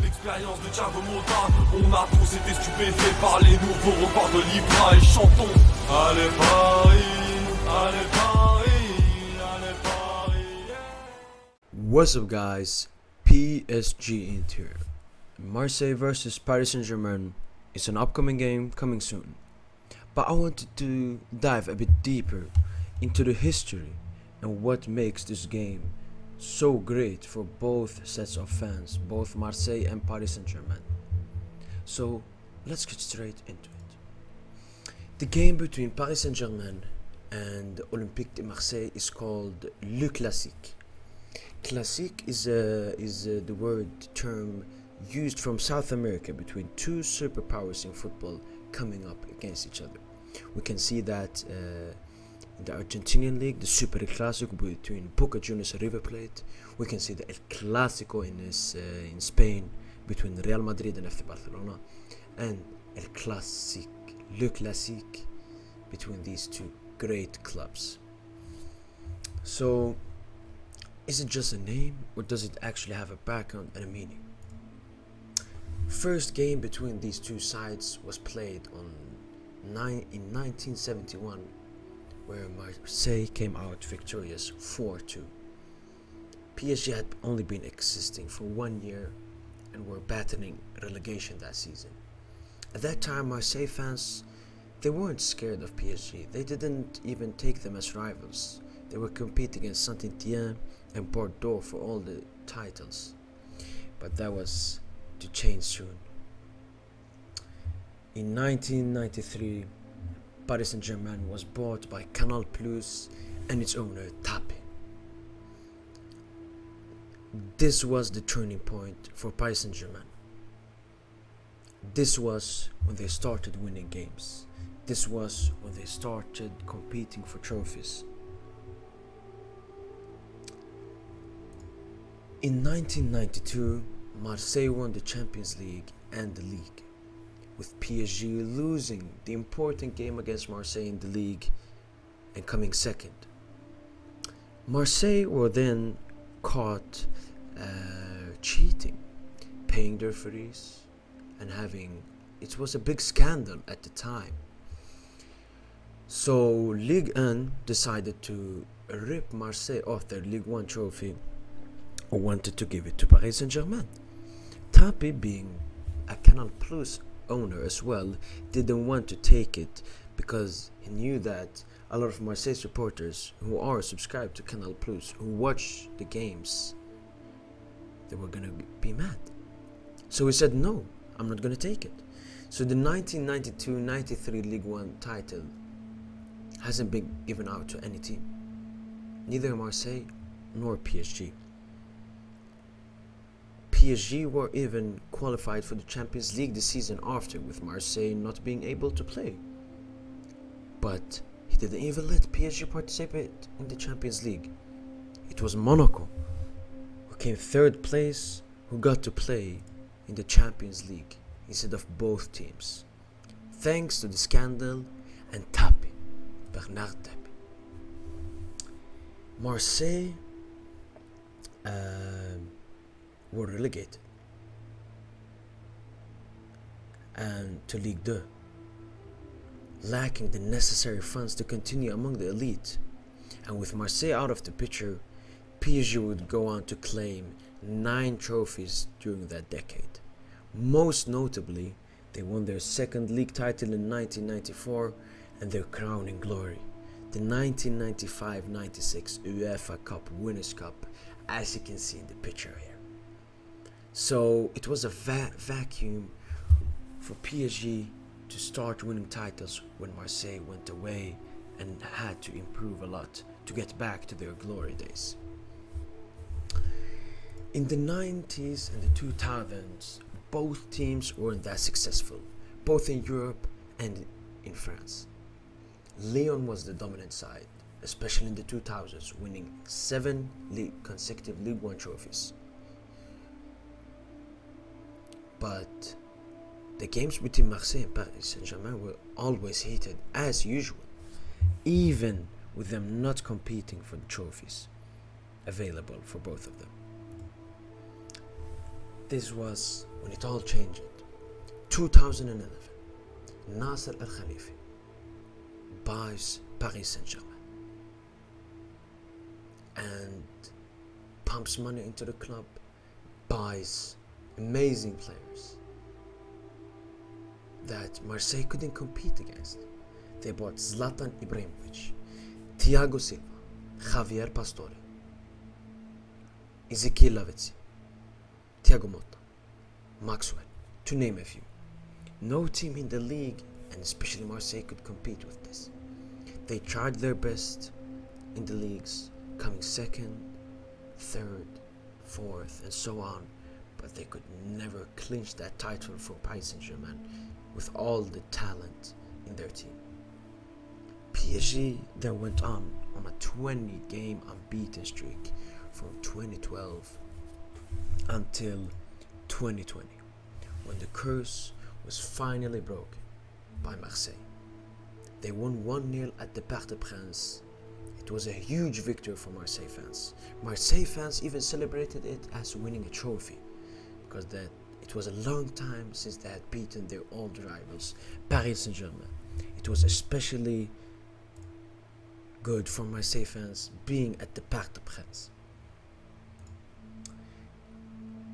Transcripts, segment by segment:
L'expérience de Thiago Motta, on a tous été stupéfaits par les nouveaux records de Libra et chantons. Allez Paris, allez Paris, allez Paris. What's up guys, PSGINT here. Marseille versus Paris Saint-Germain is an upcoming game coming soon. But I wanted to dive a bit deeper into the history and what makes this game so great for both sets of fans, both Marseille and Paris Saint-Germain. So let's get straight into it. The game between Paris Saint-Germain and Olympique de Marseille is called Le Classique. Classique is the word term used from South America between two superpowers in football coming up against each other. We can see that in the Argentinian league, the Super Clásico between Boca Juniors and River Plate. We can see the El Clásico in Spain between Real Madrid and FC Barcelona, and El Classique, Le Classique, between these two great clubs. So, is it just a name, or does it actually have a background and a meaning? First game between these two sides was played in 1971, where Marseille came out victorious 4-2. PSG had only been existing for 1 year and were battling relegation that season. At that time, Marseille fans, they weren't scared of PSG. They didn't even take them as rivals. They were competing against Saint-Etienne and Bordeaux for all the titles. But that was to change soon. In 1993, Paris Saint-Germain was bought by Canal Plus and its owner Tapie. This was the turning point for Paris Saint-Germain. This was when they started winning games. This was when they started competing for trophies. In 1992, Marseille won the Champions League and the league, with PSG losing the important game against Marseille in the league and coming second. Marseille were then caught cheating, paying their fees, and it was a big scandal at the time. So Ligue 1 decided to rip Marseille off their Ligue 1 trophy, or wanted to give it to Paris Saint-Germain. Tapie, being a Canal Plus owner as well, didn't want to take it because he knew that a lot of Marseille supporters who are subscribed to Canal Plus, who watch the games, they were gonna be mad. So he said, no, I'm not gonna take it. So the 1992-93 Ligue 1 title hasn't been given out to any team, neither Marseille nor PSG. PSG were even qualified for the Champions League the season after, with Marseille not being able to play. But he didn't even let PSG participate in the Champions League. It was Monaco, who came third place, who got to play in the Champions League instead of both teams, thanks to the scandal and Tapie, Bernard Tapie. Marseille were relegated and to Ligue 2, lacking the necessary funds to continue among the elite. And with Marseille out of the picture, PSG would go on to claim 9 trophies during that decade. Most notably, they won their second league title in 1994 and their crowning glory, the 1995-96 UEFA Cup Winners' Cup, as you can see in the picture here. So it was a vacuum for PSG to start winning titles when Marseille went away and had to improve a lot to get back to their glory days. In the 90s and the 2000s, both teams weren't that successful, both in Europe and in France. Lyon was the dominant side, especially in the 2000s, winning 7 consecutive Ligue 1 trophies. But the games between Marseille and Paris Saint-Germain were always heated, as usual, even with them not competing for the trophies available for both of them. This was when it all changed. 2011, Nasser Al Khalifi buys Paris Saint-Germain and pumps money into the club, buys amazing players that Marseille couldn't compete against. They bought Zlatan Ibrahimovic, Thiago Silva, Javier Pastore, Ezequiel Lavezzi, Thiago Motta, Maxwell, to name a few. No team in the league, and especially Marseille, could compete with this. They tried their best in the leagues, coming second, third, fourth, and so on, but they could never clinch that title for Paris Saint-Germain with all the talent in their team. PSG then went on a 20-game unbeaten streak from 2012 until 2020, when the curse was finally broken by Marseille. They won 1-0 at the Parc des Princes. It was a huge victory for Marseille fans. Marseille fans even celebrated it as winning a trophy, because it was a long time since they had beaten their old rivals, Paris Saint-Germain. It was especially good for Marseille fans being at the Parc des Princes.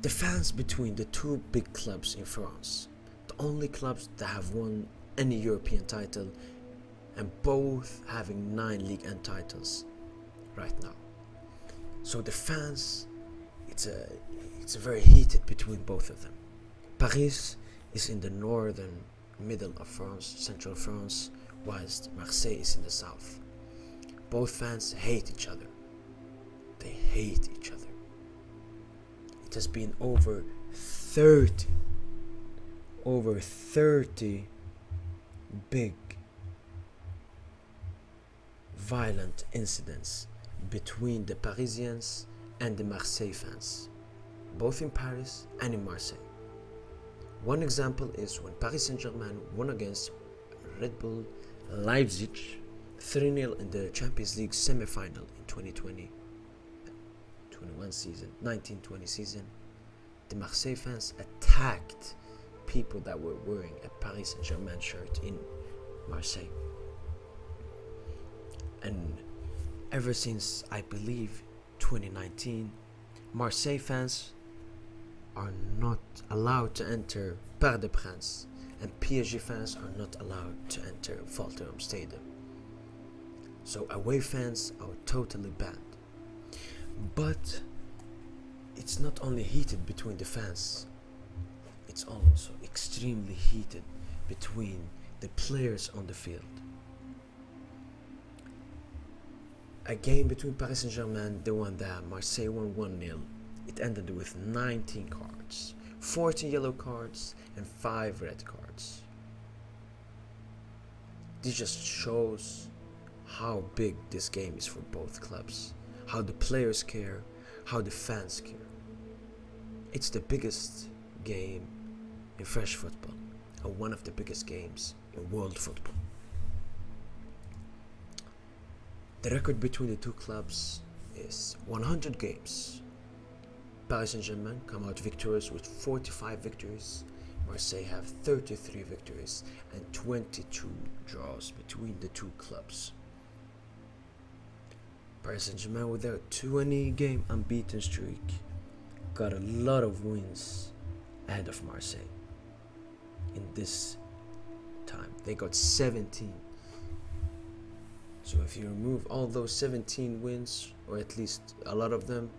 The fans between the two big clubs in France, the only clubs that have won any European title, and both having 9 Ligue 1 titles right now. So the fans, it's a very heated between both of them. Paris is in the northern middle of France, central France, whilst Marseille is in the south. Both fans hate each other. They hate each other. It has been over 30 big violent incidents between the Parisians and the Marseille fans, both in Paris and in Marseille. One example is when Paris Saint-Germain won against Red Bull Leipzig 3-0 in the Champions League semi-final in 2020-21 season, 19-20 season. The Marseille fans attacked people that were wearing a Paris Saint-Germain shirt in Marseille. And ever since, I believe, 2019, Marseille fans are not allowed to enter Parc des Princes, and PSG fans are not allowed to enter Volendam Stadium. So away fans are totally banned. But it's not only heated between the fans, it's also extremely heated between the players on the field. A game between Paris Saint-Germain, the one that Marseille won 1-0, it ended with 19 cards, 14 yellow cards and 5 red cards. This just shows how big this game is for both clubs, how the players care, how the fans care. It's the biggest game in French football, and one of the biggest games in world football. The record between the two clubs is 100 games. Paris Saint-Germain come out victorious with 45 victories. Marseille have 33 victories and 22 draws between the two clubs. Paris Saint-Germain, with their 20-game unbeaten streak, got a lot of wins ahead of Marseille. In this time, they got 17. So if you remove all those 17 wins, or at least a lot of them,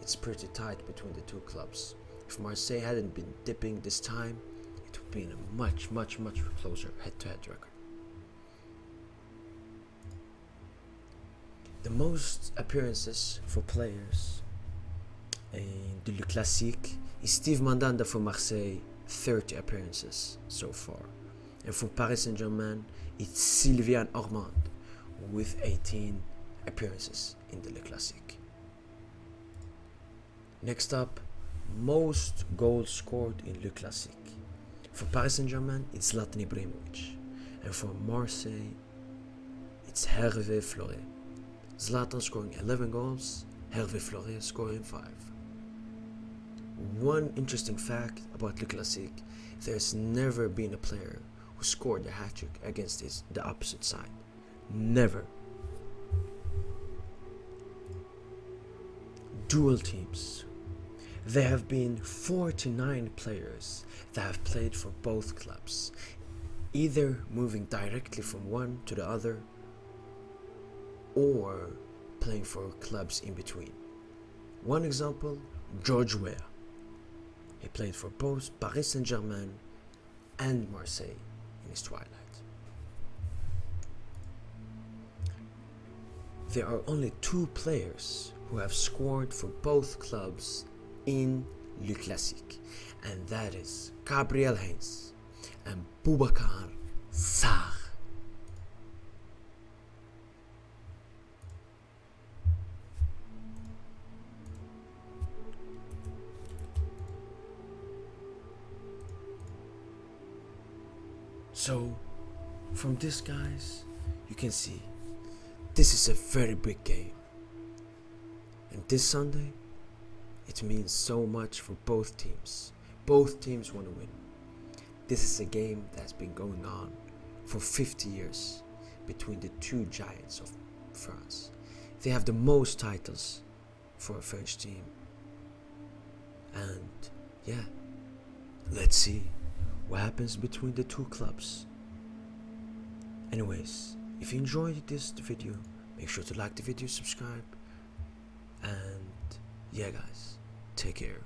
it's pretty tight between the two clubs. If Marseille hadn't been dipping this time, it would be in a much closer head-to-head record. The most appearances for players in the Classique is Steve Mandanda for Marseille, 30 appearances so far. And for Paris Saint-Germain, it's Sylviane Ormand with 18 appearances in the Classique. Next up, most goals scored in Le Classique. For Paris Saint-Germain, it's Zlatan Ibrahimovic. And for Marseille, it's Hervé Fleury. Zlatan scoring 11 goals, Hervé Fleury scoring 5. One interesting fact about Le Classique, there's never been a player who scored a hat-trick against the opposite side. Never. Dual teams. There have been 49 players that have played for both clubs, either moving directly from one to the other or playing for clubs in between. One example, George Weah. He played for both Paris Saint-Germain and Marseille in his twilight. There are only 2 players who have scored for both clubs in Le Classique, and that is Gabriel Heinz and Boubacar Sarr. So, from this, guys, you can see this is a very big game. And this Sunday, it means so much for both teams. Both teams want to win. This is a game that's been going on for 50 years between the 2 giants of France. They have the most titles for a French team. And yeah, let's see what happens between the 2 clubs. Anyways, if you enjoyed this video, make sure to like the video, subscribe, and yeah guys, take care.